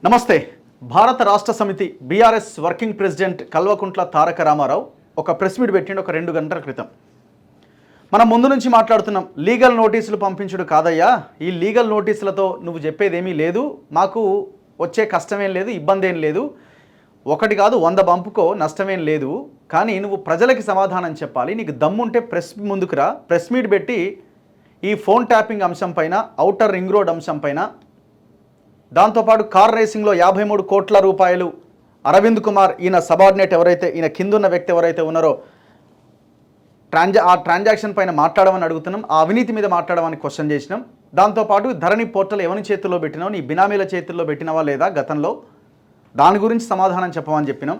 నమస్తే. భారత రాష్ట్ర సమితి BRS working president Kalvakuntla Taraka Ramarao ఒక ప్రెస్ మీట్ పెట్టిండు ఒక 2 గంటల క్రితం. మనం ముందు నుంచి మాట్లాడుతున్నాం, లీగల్ నోటీసులు పంపించుడు కాదయ్యా, ఈ లీగల్ నోటీసులతో నువ్వు చెప్పేదేమీ లేదు, మాకు వచ్చే కష్టమేం లేదు, ఇబ్బంది ఏం లేదు, ఒకటి కాదు 100 పంపుకో, నష్టమేం లేదు, కానీ నువ్వు ప్రజలకి సమాధానం చెప్పాలి, నీకు దమ్ముంటే ప్రెస్ ముందుకు రా, ప్రెస్ మీట్ పెట్టి ఈ ఫోన్ ట్యాపింగ్ అంశం పైన, ఔటర్ రింగ్ రోడ్ అంశం పైన, దాంతోపాటు కార్ రేసింగ్లో 53 కోట్ల రూపాయలు అరవింద్ కుమార్, ఈయన సబార్డినేట్ ఎవరైతే, ఈయన కిందున్న వ్యక్తి ఎవరైతే ఉన్నారో ఆ ట్రాన్సాక్షన్ పైన మాట్లాడమని అడుగుతున్నాం, ఆ అవినీతి మీద మాట్లాడమని క్వశ్చన్ చేసినాం. దాంతోపాటు ధరణి పోర్టల్ ఎవరి చేతుల్లో పెట్టినావు, నీ బినామీల చేతుల్లో పెట్టినవా లేదా గతంలో, దాని గురించి సమాధానం చెప్పమని చెప్పినాం.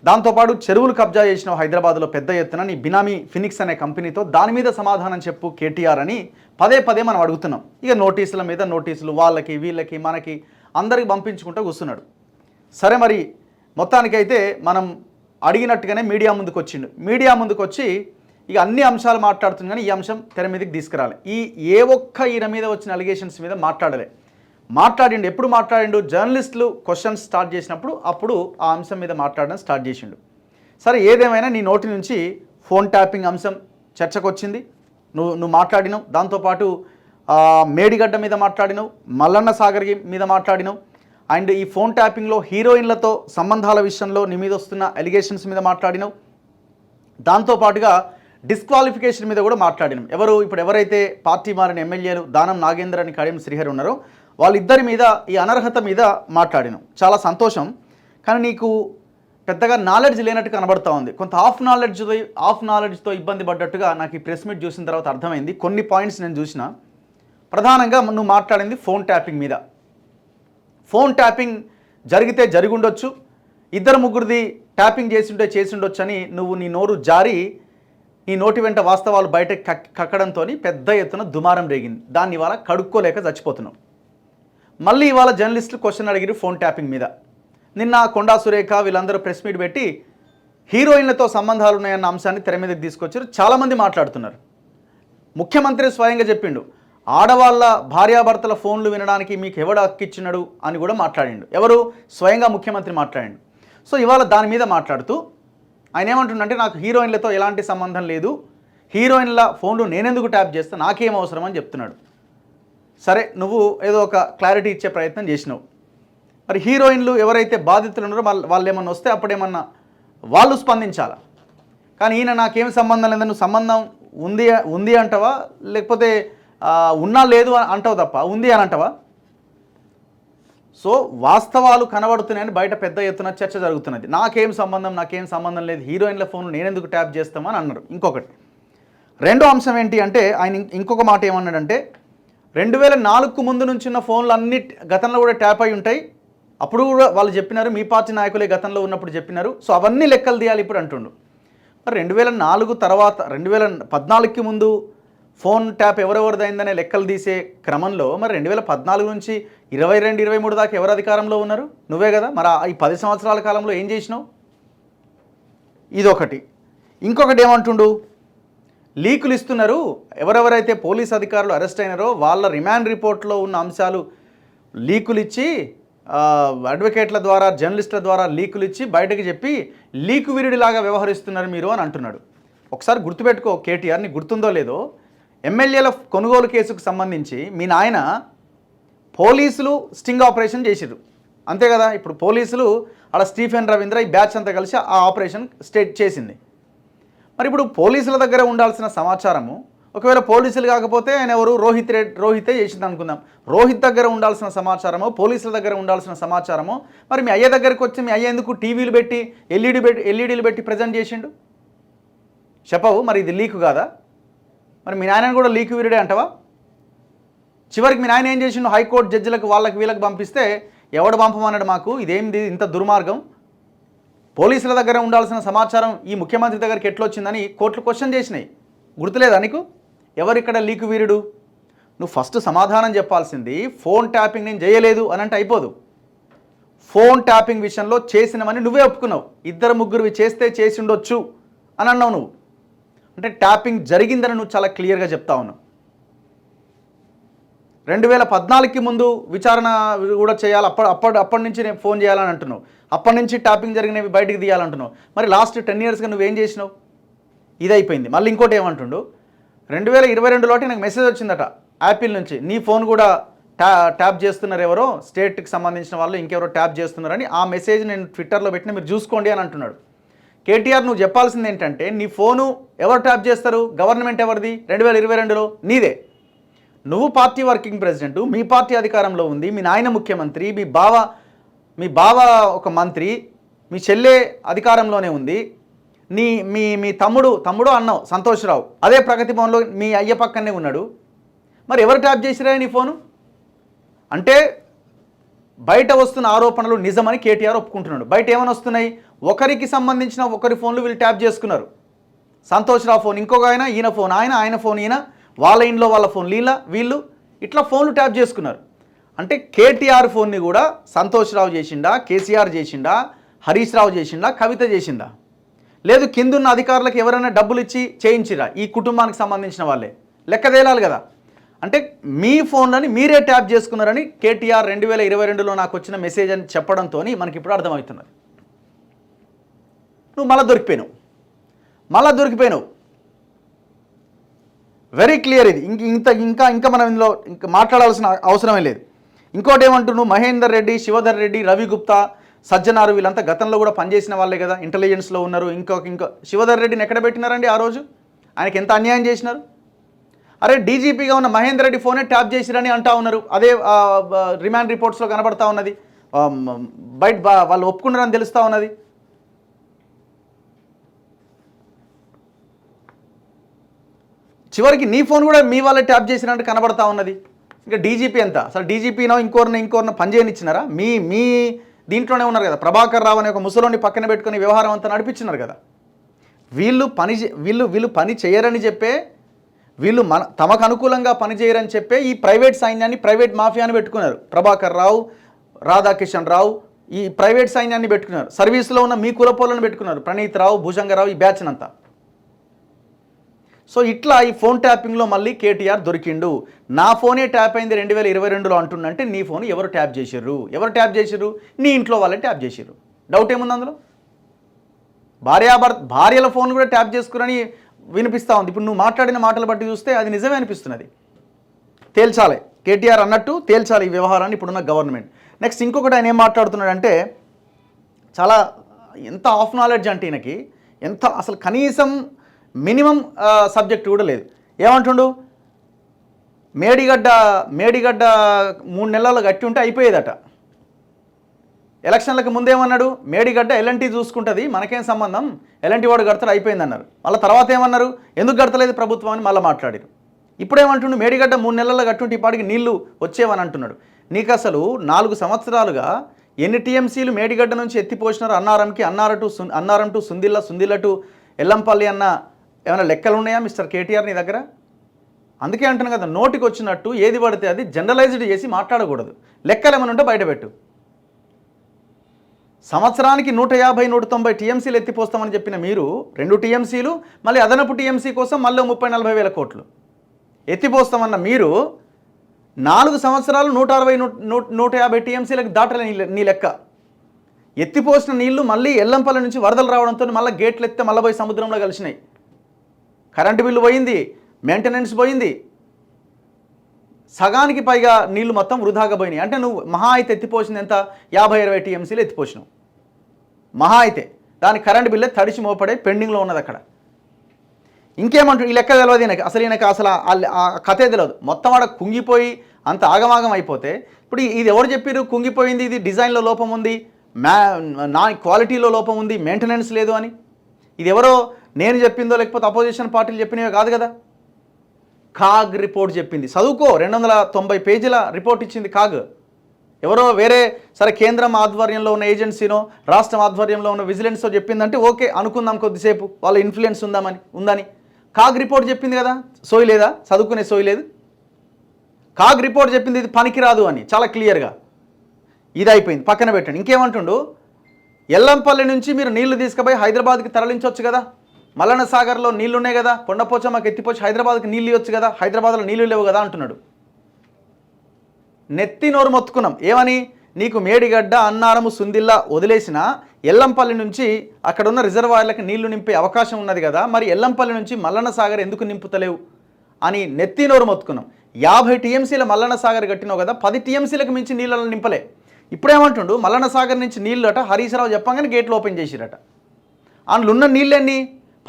దాంతోపాటు చెరువులు కబ్జా చేసినావు హైదరాబాద్లో పెద్ద ఎత్తున, నీ బినామీ ఫినిక్స్ అనే కంపెనీతో, దాని మీద సమాధానం చెప్పు కేటీఆర్ అని పదే పదే మనం అడుగుతున్నాం. ఇక నోటీసుల మీద నోటీసులు, వాళ్ళకి వీళ్ళకి మనకి అందరికి పంపించుకుంటూ కూర్చున్నాడు. సరే, మరి మొత్తానికైతే మనం అడిగినట్టుగానే మీడియా ముందుకు వచ్చిండు. మీడియా ముందుకు వచ్చి ఇక అన్ని అంశాలు మాట్లాడుతుంది, కానీ ఈ అంశం తెర మీదకి తీసుకురాలి. ఏ ఒక్క ఈయన మీద వచ్చిన అలిగేషన్స్ మీద మాట్లాడిండు. ఎప్పుడు మాట్లాడిండు? జర్నలిస్టులు క్వశ్చన్స్ స్టార్ట్ చేసినప్పుడు అప్పుడు ఆ అంశం మీద మాట్లాడడం స్టార్ట్ చేసిండు. సరే, ఏదేమైనా నీ నోటి నుంచి ఫోన్ ట్యాపింగ్ అంశం చర్చకు వచ్చింది, నువ్వు మాట్లాడినావు. దాంతోపాటు మేడిగడ్డ మీద మాట్లాడినావు, మల్లన్న సాగర్ మీద మాట్లాడినావు, అండ్ ఈ ఫోన్ ట్యాపింగ్లో హీరోయిన్లతో సంబంధాల విషయంలో నీ మీద వస్తున్న అలిగేషన్స్ మీద మాట్లాడినావు. దాంతోపాటుగా డిస్క్వాలిఫికేషన్ మీద కూడా మాట్లాడినాం. ఎవరైతే పార్టీ మారిన ఎమ్మెల్యేలు దానం నాగేంద్ర అని కడియం శ్రీహరి ఉన్నారో వాళ్ళిద్దరి మీద ఈ అనర్హత మీద మాట్లాడినాం. చాలా సంతోషం, కానీ నీకు పెద్దగా నాలెడ్జ్ లేనట్టు కనబడతా ఉంది. కొంత హాఫ్ నాలెడ్జ్తో ఇబ్బంది పడ్డట్టుగా నాకు ఈ ప్రెస్ మీట్ చూసిన తర్వాత అర్థమైంది. కొన్ని పాయింట్స్ నేను చూసిన. ప్రధానంగా నువ్వు మాట్లాడింది ఫోన్ ట్యాపింగ్ మీద. ఫోన్ ట్యాపింగ్ జరిగితే జరిగి ఉండొచ్చు, 2-3 ట్యాపింగ్ చేసి ఉండొచ్చు అని నువ్వు నీ నోరు జారి నీ నోటి వెంట వాస్తవాలు బయట కక్కడంతో పెద్ద ఎత్తున దుమారం రేగింది. దాన్ని ఇవాళ కడుక్కోలేక చచ్చిపోతున్నావు. మళ్ళీ ఇవాళ జర్నలిస్టులు క్వశ్చన్ అడిగిరు ఫోన్ ట్యాపింగ్ మీద. నిన్న కొండా సురేఖ వీళ్ళందరూ ప్రెస్ మీట్ పెట్టి హీరోయిన్లతో సంబంధాలు ఉన్నాయన్న అంశాన్ని తెర మీదకి తీసుకొచ్చారు. చాలామంది మాట్లాడుతున్నారు. ముఖ్యమంత్రి స్వయంగా చెప్పిండు, ఆడవాళ్ళ భార్యాభర్తల ఫోన్లు వినడానికి మీకు ఎవడు హక్కిచ్చినాడు అని కూడా మాట్లాడిండు. స్వయంగా ముఖ్యమంత్రి మాట్లాడిండు. సో ఇవాళ దాని మీద మాట్లాడుతూ ఆయన ఏమంటుండంటే, నాకు హీరోయిన్లతో ఎలాంటి సంబంధం లేదు, హీరోయిన్ల ఫోన్లు నేనెందుకు ట్యాప్ చేస్తా, నాకేం అవసరం అని చెప్తున్నాడు. సరే, నువ్వు ఏదో ఒక క్లారిటీ ఇచ్చే ప్రయత్నం చేసినావు. మరి హీరోయిన్లు ఎవరైతే బాధితులు ఉన్నారో వాళ్ళు ఏమన్నా వస్తే అప్పుడేమన్నా వాళ్ళు స్పందించాలా, కానీ ఈయన నాకేం సంబంధం లేదని నువ్వు సంబంధం ఉంది అంటావా, లేకపోతే ఉన్నా లేదు అంటావు తప్ప ఉంది అని అంటావా? సో వాస్తవాలు కనబడుతున్నాయని బయట పెద్ద ఎత్తున చర్చ జరుగుతున్నది. నాకేం సంబంధం లేదు, హీరోయిన్ల ఫోన్ నేనెందుకు ట్యాప్ చేస్తామని అన్నారు. ఇంకొకటి రెండో అంశం ఏంటి అంటే, ఆయన ఇంకొక మాట ఏమన్నాడంటే, 2004కు ముందు నుంచి ఉన్న ఫోన్లు అన్ని గతంలో కూడా ట్యాప్ అయి ఉంటాయి, అప్పుడు కూడా వాళ్ళు చెప్పినారు, మీ పార్టీ నాయకులే గతంలో ఉన్నప్పుడు చెప్పినారు, సో అవన్నీ లెక్కలు తీయాలి ఇప్పుడు అంటుండు. మరి 2004 తర్వాత 2014కి ముందు ఫోన్ ట్యాప్ ఎవరెవరిదైందనే లెక్కలు తీసే క్రమంలో మరి 2014 నుంచి 22-23 దాకా ఎవరు అధికారంలో ఉన్నారు? నువ్వే కదా. మరి ఈ 10 సంవత్సరాల కాలంలో ఏం చేసినావు? ఇదొకటి. ఇంకొకటి ఏమంటుండు, లీకులు ఇస్తున్నారు, ఎవరెవరైతే పోలీస్ అధికారులు అరెస్ట్ అయినారో వాళ్ళ రిమాండ్ రిపోర్ట్లో ఉన్న అంశాలు లీకులు ఇచ్చి, అడ్వకేట్ల ద్వారా జర్నలిస్టుల ద్వారా లీకులు ఇచ్చి బయటకు చెప్పి లీకు విరుడిలాగా వ్యవహరిస్తున్నారు మీరు అని అంటున్నాడు. ఒకసారి గుర్తుపెట్టుకో కేటీఆర్, నీకు గుర్తుందో లేదో, ఎమ్మెల్యేల కొనుగోలు కేసుకు సంబంధించి మీ నాయన పోలీసులు స్టింగ్ ఆపరేషన్ చేసిర్రు, అంతే కదా. ఇప్పుడు పోలీసులు అలా స్టీఫెన్ రవీంద్ర ఈ బ్యాచ్ అంతా కలిసి ఆ ఆపరేషన్ స్టేట్ చేసింది. మరి ఇప్పుడు పోలీసుల దగ్గర ఉండాల్సిన సమాచారము, ఒకవేళ పోలీసులు కాకపోతే ఆయన ఎవరు, రోహితే చేసింది అనుకుందాం, రోహిత్ దగ్గర ఉండాల్సిన సమాచారము, పోలీసుల దగ్గర ఉండాల్సిన సమాచారము మరి మీ అయ్య దగ్గరికి వచ్చి మీ అయ్య ఎందుకు టీవీలు పెట్టి ఎల్ఈడీలు పెట్టి ప్రజెంట్ చేసిండు చెప్పవు? మరి ఇది లీకు కాదా? మరి మీ నాయనని కూడా లీకు వీరుడే అంటావా? చివరికి మీ నాయన ఏం చేసిండు, హైకోర్టు జడ్జిలకు వాళ్ళకి వీళ్ళకి పంపిస్తే ఎవడు పంపమన్నాడు మాకు, ఇదేంది ఇంత దుర్మార్గం, పోలీసుల దగ్గర ఉండాల్సిన సమాచారం ఈ ముఖ్యమంత్రి దగ్గరికి ఎట్లా వచ్చిందని కోర్టులు క్వశ్చన్ చేసినాయి. గుర్తులేదా నీకు? ఎవరిక్కడ లీకు వీరుడు? నువ్వు ఫస్ట్ సమాధానం చెప్పాల్సింది, ఫోన్ ట్యాపింగ్ నేను చేయలేదు అని అంటే అయిపోదు. ఫోన్ ట్యాపింగ్ విషయంలో చేసినవని నువ్వే ఒప్పుకున్నావు, 2-3 చేస్తే చేసి ఉండొచ్చు అని అన్నావు నువ్వు. అంటే ట్యాపింగ్ జరిగిందని నువ్వు చాలా క్లియర్గా చెప్తా ఉన్నావు. 2014కి ముందు విచారణ కూడా చేయాలి, అప్పటి నుంచి నేను ఫోన్ చేయాలని అంటున్నావు, అప్పటి నుంచి ట్యాపింగ్ జరిగినవి బయటికి తీయాలంటున్నావు. మరి లాస్ట్ 10 ఇయర్స్గా నువ్వేం చేసినావు? ఇది అయిపోయింది. మళ్ళీ ఇంకోటి ఏమంటుండు, 2022లోటి నాకు మెసేజ్ వచ్చిందట యాపిల్ నుంచి, నీ ఫోన్ కూడా ట్యాప్ చేస్తున్నారు ఎవరో, స్టేట్కి సంబంధించిన వాళ్ళు ఇంకెవరో ట్యాప్ చేస్తున్నారని. ఆ మెసేజ్ నేను ట్విట్టర్లో పెట్టిన, మీరు చూసుకోండి అని అంటున్నాడు. కేటీఆర్ నువ్వు చెప్పాల్సింది ఏంటంటే, నీ ఫోను ఎవరు ట్యాప్ చేస్తారు? గవర్నమెంట్ ఎవరిది? 2022లో నీదే. నువ్వు పార్టీ వర్కింగ్ ప్రెసిడెంట్, మీ పార్టీ అధికారంలో ఉంది, మీ నాయన ముఖ్యమంత్రి, మీ బావ ఒక మంత్రి, మీ చెల్లె అధికారంలోనే ఉంది, మీ తమ్ముడు అన్నావు సంతోష్ రావు, అదే ప్రగతి భవన్లో మీ అయ్య పక్కనే ఉన్నాడు. మరి ఎవరు ట్యాప్ చేసిరా నీ ఫోను? అంటే బయట వస్తున్న ఆరోపణలు నిజమని కేటీఆర్ ఒప్పుకుంటున్నాడు. బయట ఏమని వస్తున్నాయి? ఒకరికి సంబంధించిన ఒకరి ఫోన్లు వీళ్ళు ట్యాప్ చేసుకున్నారు. సంతోష్ రావు ఫోన్ ఇంకొక ఆయన, ఈయన ఫోన్ ఆయన ఫోన్ ఈయన, వాళ్ళ ఇంట్లో వాళ్ళ ఫోన్ వీళ్ళు ఇట్లా ఫోన్లు ట్యాప్ చేసుకున్నారు. అంటే కేటీఆర్ ఫోన్ని కూడా సంతోష్ రావు చేసిండా, కేసీఆర్ చేసిండా, హరీష్ రావు చేసిండా, కవిత చేసిందా? లేదు కిందున్న అధికారులకు ఎవరైనా డబ్బులు ఇచ్చి చేయించిరా? ఈ కుటుంబానికి సంబంధించిన వాళ్ళే. లెక్క తేలాలి కదా. అంటే మీ ఫోన్లని మీరే ట్యాప్ చేసుకున్నారని కేటీఆర్ 2022లో నాకు వచ్చిన మెసేజ్ అని చెప్పడంతో మనకి ఇప్పుడు అర్థమవుతున్నది. నువ్వు మళ్ళీ దొరికిపోయినావు. వెరీ క్లియర్ ఇది. ఇంకా మనం ఇందులో ఇంకా మాట్లాడాల్సిన అవసరమే లేదు. ఇంకోటి ఏమంటున్నావు, మహేందర్ రెడ్డి, శివధర్ రెడ్డి, రవి గుప్తా, సజ్జనారు వీళ్ళంతా గతంలో కూడా పనిచేసిన వాళ్ళే కదా, ఇంటెలిజెన్స్లో ఉన్నారు. ఇంకో శివధర్ రెడ్డిని ఎక్కడ పెట్టినారండి ఆ రోజు? ఆయనకి ఎంత అన్యాయం చేసినారు? అరే డీజీపీగా ఉన్న మహేందర్ రెడ్డి ఫోనే ట్యాప్ చేసిరని అంటా ఉన్నారు. అదే రిమాండ్ రిపోర్ట్స్లో కనబడతా ఉన్నది, బయట వాళ్ళు ఒప్పుకున్నారని తెలుస్తూ ఉన్నది. చివరికి నీ ఫోన్ కూడా మీ వాళ్ళే ట్యాప్ చేసినట్టు కనబడతా ఉన్నది. ఇంకా డీజీపీ ఎంత? అసలు డీజీపీనో ఇంకోరిని పనిచేయనిచ్చినారా? మీ దీంట్లోనే ఉన్నారు కదా. ప్రభాకర్ రావు అనే ఒక ముసలోని పక్కన పెట్టుకుని వ్యవహారం అంతా నడిపించినారు కదా. వీళ్ళు పని చేయరని చెప్పే, వీళ్ళు తమకు అనుకూలంగా పనిచేయరని చెప్పే ఈ ప్రైవేట్ సైన్యాన్ని, ప్రైవేట్ మాఫియాని పెట్టుకున్నారు. ప్రభాకర్ రావు, రాధాకిషన్ రావు, ఈ ప్రైవేట్ సైన్యాన్ని పెట్టుకున్నారు. సర్వీస్లో ఉన్న మీ కులపోలను పెట్టుకున్నారు, ప్రణీత్ రావు, భుజంగరావు, ఈ బ్యాచ్నంతా. సో ఇట్లా ఈ ఫోన్ ట్యాపింగ్లో మళ్ళీ కేటీఆర్ దొరికిండు. నా ఫోనే ట్యాప్ అయింది 2022లో అంటుండంటే నీ ఫోన్ ఎవరు ట్యాప్ చేసిర్రు? నీ ఇంట్లో వాళ్ళే ట్యాప్ చేసిర్రు. డౌట్ ఏముంది అందులో? భార్యల ఫోన్ కూడా ట్యాప్ చేసుకురని వినిపిస్తూ ఉంది. ఇప్పుడు నువ్వు మాట్లాడిన మాటలు బట్టి చూస్తే అది నిజమే అనిపిస్తున్నది. తేల్చాలి, కేటీఆర్ అన్నట్టు తేల్చాలి ఈ వ్యవహారాన్ని ఇప్పుడున్న గవర్నమెంట్. నెక్స్ట్ ఇంకొకటి ఆయన ఏం మాట్లాడుతున్నాడంటే, చాలా ఎంత ఆఫ్ నాలెడ్జ్ అంటే ఈయనకి, ఎంత అసలు కనీసం మినిమం సబ్జెక్ట్ కూడా లేదు. ఏమంటుండు, మేడిగడ్డ 3 నెలలు కట్టి ఉంటే అయిపోయేదట. ఎలక్షన్లకు ముందేమన్నాడు, మేడిగడ్డ ఎల్ఎన్టీ చూసుకుంటుంది, మనకేం సంబంధం, ఎల్ఎన్టీ వాడు కడతాడు, అయిపోయింది అన్నారు. మళ్ళీ తర్వాత ఏమన్నారు, ఎందుకు కడతలేదు ప్రభుత్వం అని మళ్ళీ మాట్లాడారు. ఇప్పుడేమంటుండు, మేడిగడ్డ 3 నెలల్లో కట్టుంటే ఇప్పటికి నీళ్లు వచ్చేవని అంటున్నాడు. నీకు అసలు 4 సంవత్సరాలుగా ఎన్ని టీఎంసీలు మేడిగడ్డ నుంచి ఎత్తిపోసినారు? అన్నారం టు సుందిల్ల టు ఎల్లంపల్లి అన్న ఏమైనా లెక్కలు ఉన్నాయా మిస్టర్ కేటీఆర్ నీ దగ్గర? అందుకే అంటున్నాను కదా, నోటికి వచ్చినట్టు ఏది పడితే అది జనరలైజ్డ్ చేసి మాట్లాడకూడదు. లెక్కలు ఏమైనా ఉంటే బయటపెట్టు. సంవత్సరానికి 150-190 టీఎంసీలు ఎత్తిపోస్తామని చెప్పిన మీరు 2 టీఎంసీలు, మళ్ళీ అదనపు టీఎంసీ కోసం మళ్ళీ 30-40 వేల కోట్లు ఎత్తిపోస్తామన్న మీరు 4 సంవత్సరాలు 160-150 టీఎంసీలకు దాటలే నీ లెక్క. ఎత్తిపోసిన నీళ్లు మళ్ళీ ఎల్లంపల్లి నుంచి వరదలు రావడంతో మళ్ళీ గేట్లు ఎత్తే మళ్ళీ పోయి సముద్రంలో కలిసినాయి. కరెంటు బిల్లు పోయింది, మెయింటెనెన్స్ పోయింది, సగానికి పైగా నీళ్లు మొత్తం వృధాగా పోయినాయి. అంటే నువ్వు మహా అయితే ఎత్తిపోసింది ఎంత? 50-60 టీఎంసీలు ఎత్తిపోసినావు మహా అయితే. దాని కరెంటు బిల్లే తడిచి మోపడే పెండింగ్లో ఉన్నది అక్కడ. ఇంకేమంటాడు, ఈ లెక్క తెలియదు ఈయనకి. అసలు ఆ కథే తెలియదు. మొత్తం ఆడ కుంగిపోయి అంత ఆగమాగం అయిపోతే ఇప్పుడు ఇది ఎవరు చెప్పారు కుంగిపోయింది, ఇది డిజైన్లో లోపం ఉంది, క్వాలిటీలో లోపం ఉంది, మెయింటెనెన్స్ లేదు అని? ఇది ఎవరో నేను చెప్పిందో లేకపోతే అపోజిషన్ పార్టీలు చెప్పినవే కాదు కదా. కాగ్ రిపోర్ట్ చెప్పింది, చదువుకో. 290 పేజీల రిపోర్ట్ ఇచ్చింది కాగ్. ఎవరో వేరే సరే కేంద్రం ఆధ్వర్యంలో ఉన్న ఏజెన్సీనో రాష్ట్రం ఆధ్వర్యంలో ఉన్న విజిలెన్స్తో చెప్పిందంటే ఓకే అనుకుందాం, కొద్దిసేపు వాళ్ళ ఇన్ఫ్లుయెన్స్ ఉందని. కాగ్ రిపోర్ట్ చెప్పింది కదా, సోయి లేదా? చదువుకునే సోయి లేదు. కాగ్ రిపోర్ట్ చెప్పింది ఇది పనికిరాదు అని చాలా క్లియర్గా. ఇది అయిపోయింది, పక్కన పెట్టండి. ఇంకేమంటుండు, ఎల్లంపల్లి నుంచి మీరు నీళ్లు తీసుకుపోయి హైదరాబాద్కి తరలించవచ్చు కదా, మల్లన్న సాగర్లో నీళ్లు ఉన్నాయి కదా, కొండపోచమ్మకి ఎత్తిపోచి హైదరాబాద్కి నీళ్ళు ఇవ్వచ్చు కదా, హైదరాబాద్లో నీళ్లు లేవు కదా అంటున్నాడు. నెత్తి నోరు మొత్తుకున్నాం. ఏమని? నీకు మేడిగడ్డ, అన్నారము, సుందిల్లా వదిలేసిన ఎల్లంపల్లి నుంచి అక్కడున్న రిజర్వాయర్లకు నీళ్లు నింపే అవకాశం ఉన్నది కదా, మరి ఎల్లంపల్లి నుంచి మల్లన్న సాగర్ ఎందుకు నింపుతలేవు అని నెత్తి నోరు మొత్తుకున్నాం. 50 టీఎంసీల మల్లన్న సాగర్ కట్టినావు కదా, 10 టీఎంసీలకు మించి నీళ్ళని నింపలే. ఇప్పుడేమంటుండు? మల్లన్న సాగర్ నుంచి నీళ్ళు అట హరీష్ రావు చెప్పగానే గేట్లు ఓపెన్ చేసిరట. అందులో ఉన్న నీళ్ళన్నీ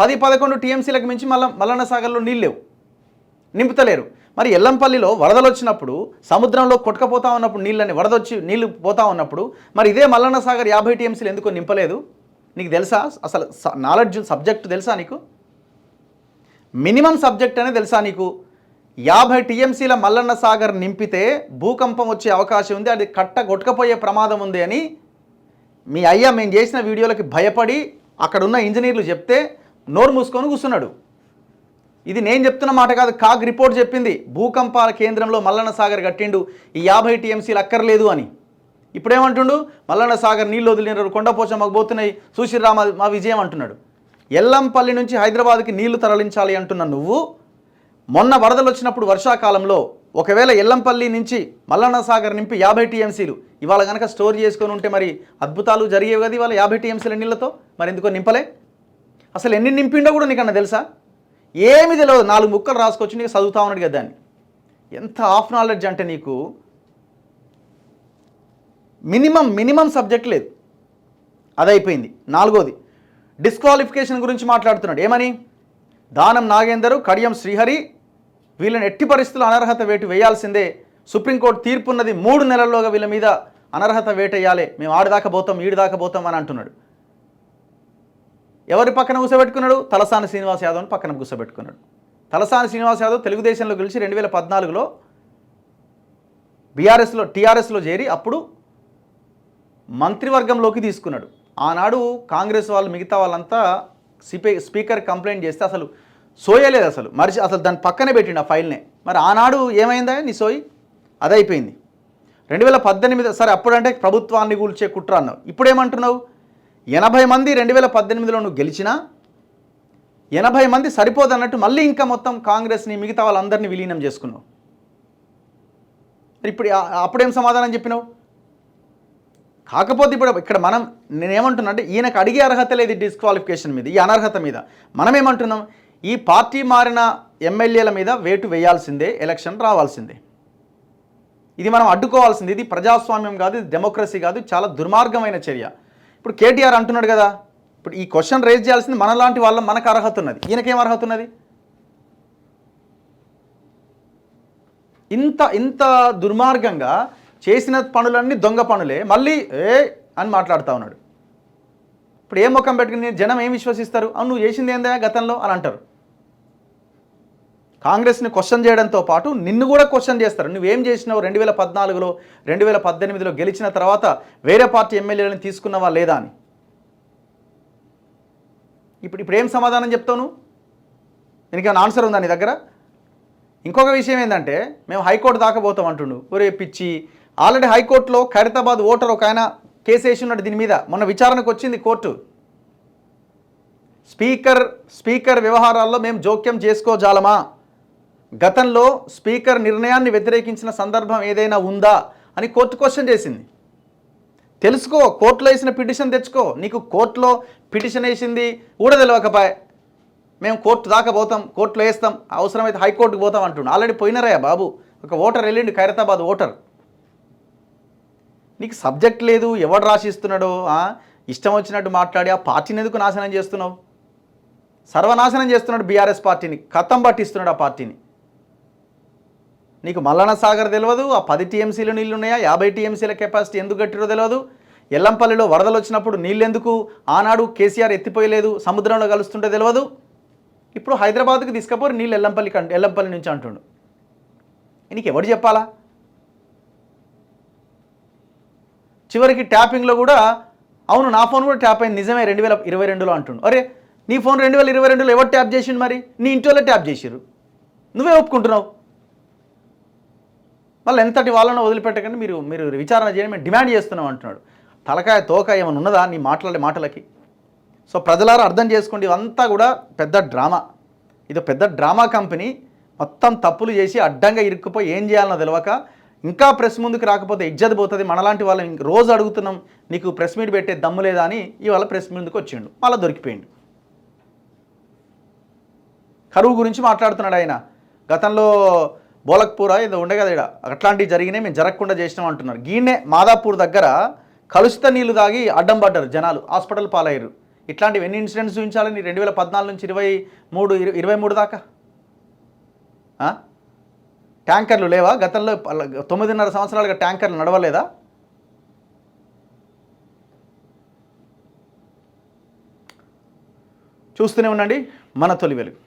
10-11 టీఎంసీలకు మించి మల్లన్న సాగర్లో నీళ్ళు లేవు, నింపుతలేరు. మరి ఎల్లంపల్లిలో వరదలు వచ్చినప్పుడు, సముద్రంలో కొట్టుకపోతా ఉన్నప్పుడు నీళ్ళని వరదొచ్చి నీళ్లు పోతా ఉన్నప్పుడు మరి ఇదే మల్లన్న సాగర్ 50 టీఎంసీలు ఎందుకు నింపలేదు? నీకు తెలుసా? అసలు నాలెడ్జ్ సబ్జెక్ట్ తెలుసా నీకు? మినిమం సబ్జెక్ట్ అనేది తెలుసా నీకు? 50 టీఎంసీల మల్లన్న సాగర్ నింపితే భూకంపం వచ్చే అవకాశం ఉంది, అది కొట్టుకపోయే ప్రమాదం ఉంది అని మీ అయ్యా మేము చేసిన వీడియోలకి భయపడి అక్కడ ఉన్న ఇంజనీర్లు చెప్తే నోరు మూసుకొని కూర్చున్నాడు. ఇది నేను చెప్తున్న మాట కాదు, కాగ్ రిపోర్ట్ చెప్పింది. భూకంపాల కేంద్రంలో మల్లన్న సాగర్ కట్టిండు, ఈ 50 టీఎంసీలు అక్కర్లేదు అని. ఇప్పుడేమంటుండు? మల్లన్న సాగర్ నీళ్ళు వదిలినారు, కొండపోచమ్మకు పోతున్నాయి, చూసిర్రా మా విజయం అంటున్నాడు. ఎల్లంపల్లి నుంచి హైదరాబాద్కి నీళ్లు తరలించాలి అంటున్న నువ్వు, మొన్న వరదలు వచ్చినప్పుడు వర్షాకాలంలో ఒకవేళ ఎల్లంపల్లి నుంచి మల్లన్న సాగర్ నింపి 50 టీఎంసీలు ఇవాళ కనుక స్టోర్ చేసుకొని ఉంటే మరి అద్భుతాలు జరిగేవి కదా ఇవాళ 50 టీఎంసీల నీళ్ళతో. మరి ఎందుకో నింపలే? అసలు ఎన్ని నింపిండో కూడా నీకన్నా తెలుసా? ఏమి తెలియదు, 4 ముక్కలు రాసుకొచ్చి నీకు చదువుతా ఉన్నాడు కదా దాన్ని. ఎంత ఆఫ్ నాలెడ్జ్ అంటే నీకు మినిమం సబ్జెక్ట్ లేదు. అదైపోయింది. 4వది డిస్క్వాలిఫికేషన్ గురించి మాట్లాడుతున్నాడు. ఏమని? దానం నాగేందర్, కడియం శ్రీహరి వీళ్ళని ఎట్టి పరిస్థితుల్లో అనర్హత వేటు వేయాల్సిందే. సుప్రీంకోర్టు తీర్పున్నది 3 నెలల్లోగా వీళ్ళ మీద అనర్హత వేటేయాలి, మేము ఆడిదాకా పోతాం ఈడిదాకా పోతాం అని అంటున్నాడు. ఎవరి పక్కన కూర్చోబెట్టుకున్నాడు? తలసాని శ్రీనివాస్ యాదవ్ని పక్కన కూర్చోబెట్టుకున్నాడు. తలసాని శ్రీనివాస్ యాదవ్ తెలుగుదేశంలో గెలిచి 2014లో టీఆర్ఎస్లో చేరి అప్పుడు మంత్రివర్గంలోకి తీసుకున్నాడు. ఆనాడు కాంగ్రెస్ వాళ్ళు మిగతా వాళ్ళంతా స్పీకర్ కంప్లైంట్ చేస్తే అసలు సోయలేదు, అసలు దాని పక్కనే పెట్టిండు ఆ ఫైల్నే. మరి ఆనాడు ఏమైందా నీ సోయి? అదైపోయింది. 2018 సరే అప్పుడంటే ప్రభుత్వాన్ని కూల్చే కుట్ర అన్నావు. ఇప్పుడేమంటున్నావు? 80 మంది 2018లో నువ్వు గెలిచినా 80 మంది సరిపోదన్నట్టు మళ్ళీ ఇంకా మొత్తం కాంగ్రెస్ని మిగతా వాళ్ళందరినీ విలీనం చేసుకున్నావు. ఇప్పుడు అప్పుడేం సమాధానం చెప్పినావు? కాకపోతే ఇక్కడ నేనేమంటున్నా అంటే ఈయనకు అడిగే అర్హత లేదు డిస్క్వాలిఫికేషన్ మీద, ఈ అనర్హత మీద. మనమేమంటున్నాం? ఈ పార్టీ మారిన ఎమ్మెల్యేల మీద వేటు వేయాల్సిందే, ఎలక్షన్ రావాల్సిందే. ఇది మనం అడ్డుకోవాల్సింది. ఇది ప్రజాస్వామ్యం కాదు, ఇది డెమోక్రసీ కాదు, చాలా దుర్మార్గమైన చర్య. ఇప్పుడు కేటీఆర్ అంటున్నాడు కదా, ఇప్పుడు ఈ క్వశ్చన్ రేజ్ చేయాల్సింది మనలాంటి వాళ్ళం, మనకు అర్హత ఉన్నది, ఈయనకేం అర్హత ఉన్నది? ఇంత దుర్మార్గంగా చేసిన పనులన్నీ దొంగ పనులే, మళ్ళీ అని మాట్లాడుతూ ఉన్నాడు. ఇప్పుడు ఏ ముఖం పెట్టుకుని జనం ఏం విశ్వసిస్తారు? అవును నువ్వు చేసింది ఏందా గతంలో అని అంటారు. కాంగ్రెస్ని క్వశ్చన్ చేయడంతో పాటు నిన్ను కూడా క్వశ్చన్ చేస్తారు. నువ్వేం చేసినావు 2014లో 2018లో గెలిచిన తర్వాత వేరే పార్టీ ఎమ్మెల్యేలను తీసుకున్నావా లేదా అని. ఇప్పుడు ఏం సమాధానం చెప్తావు నువ్వు? దీనికి ఏమైనా ఆన్సర్ ఉందా నీ దగ్గర? ఇంకొక విషయం ఏంటంటే మేము హైకోర్టు దాకా పోతాం అంటుండు. ఒరే పిచ్చి, ఆల్రెడీ హైకోర్టులో ఖైరతాబాద్ ఓటర్ ఒక ఆయన కేసు వేసి ఉన్నాడు దీని మీద. మొన్న విచారణకు వచ్చింది కోర్టు. స్పీకర్ వ్యవహారాల్లో మేము జోక్యం చేసుకోజాలమా? గతంలో స్పీకర్ నిర్ణయాన్ని వ్యతిరేకించిన సందర్భం ఏదైనా ఉందా అని కోర్టు క్వశ్చన్ చేసింది. తెలుసుకో, కోర్టులో వేసిన పిటిషన్ తెచ్చుకో. నీకు కోర్టులో పిటిషన్ వేసింది కూడా తెలియకపాయే. మేము కోర్టు దాకా పోతాం, కోర్టులో వేస్తాం, అవసరమైతే హైకోర్టుకు పోతాం అంటుండు. ఆల్రెడీ పోయినారయ్యా బాబు, ఒక ఓటర్ వెళ్ళిండు, ఖైరతాబాద్ ఓటర్. నీకు సబ్జెక్ట్ లేదు, ఎవడు రాసిస్తున్నాడో ఇష్టం వచ్చినట్టు మాట్లాడి ఆ పార్టీని ఎందుకు నాశనం చేస్తున్నావు? సర్వనాశనం చేస్తున్నాడు బీఆర్ఎస్ పార్టీని, కథం పట్టిస్తున్నాడు ఆ పార్టీని. నీకు మల్లన్న సాగర్ తెలియదు, ఆ 10 టీఎంసీలు నీళ్ళు ఉన్నాయా, 50 టీఎంసీల కెపాసిటీ ఎందుకు కట్టిరో తెలియదు, ఎల్లంపల్లిలో వరదలు వచ్చినప్పుడు నీళ్ళెందుకు ఆనాడు కేసీఆర్ ఎత్తిపోయలేదు, సముద్రంలో కలుస్తుంటే తెలియదు. ఇప్పుడు హైదరాబాద్కి తీసుకపోరు నీళ్ళు ఎల్లంపల్లి నుంచి అంటుండు. నీకు ఎవడు చెప్పాలా? చివరికి ట్యాపింగ్లో కూడా అవును నా ఫోన్ కూడా ట్యాప్ అయింది నిజమే 2022లో అంటుండు. అరే నీ ఫోన్ 2022లో ఎవరు ట్యాప్ చేసిండు? మరి నీ ఇంట్లో ట్యాప్ చేసిర్రు, నువ్వే ఒప్పుకుంటున్నావు. మళ్ళీ ఎంతటి వాళ్ళను వదిలిపెట్టకండి, మీరు విచారణ చేయని మేము డిమాండ్ చేస్తున్నాం అంటున్నాడు. తలకాయ తోక ఏమైనా ఉన్నదా నీ మాట్లాడే మాటలకి? సో ప్రజలారా అర్థం చేసుకోండి, ఇవంతా కూడా పెద్ద డ్రామా. ఇది పెద్ద డ్రామా కంపెనీ. మొత్తం తప్పులు చేసి అడ్డంగా ఇరుక్కుపోయి ఏం చేయాలనో తెలియక ఇంకా ప్రెస్ ముందుకు రాకపోతే ఇజ్జత్ పోతుంది, మనలాంటి వాళ్ళం రోజు అడుగుతున్నాం నీకు ప్రెస్ మీట్ పెట్టే దమ్ము లేదా అని ఇవాళ ప్రెస్ ముందుకు వచ్చిండు, మళ్ళీ దొరికిపోయిండు. కరువు గురించి మాట్లాడుతున్నాడు ఆయన. గతంలో బోలక్పూర ఏదో ఉండే కదా ఇక్కడ, అట్లాంటివి జరిగినాయి, మేము జరగకుండా చేసినాం అంటున్నారు. గీనే మాదాపూర్ దగ్గర కలుషిత నీళ్లు తాగి అడ్డం పడ్డారు జనాలు, హాస్పిటల్ పాలయ్యారు. ఇట్లాంటివి ఎన్ని ఇన్సిడెంట్స్ చూపించాలని 2014 నుంచి 23 దాకా? ట్యాంకర్లు లేవా గతంలో? 9.5 సంవత్సరాలుగా ట్యాంకర్లు నడవలేదా? చూస్తూనే ఉండండి మన తొలి వెలుగు.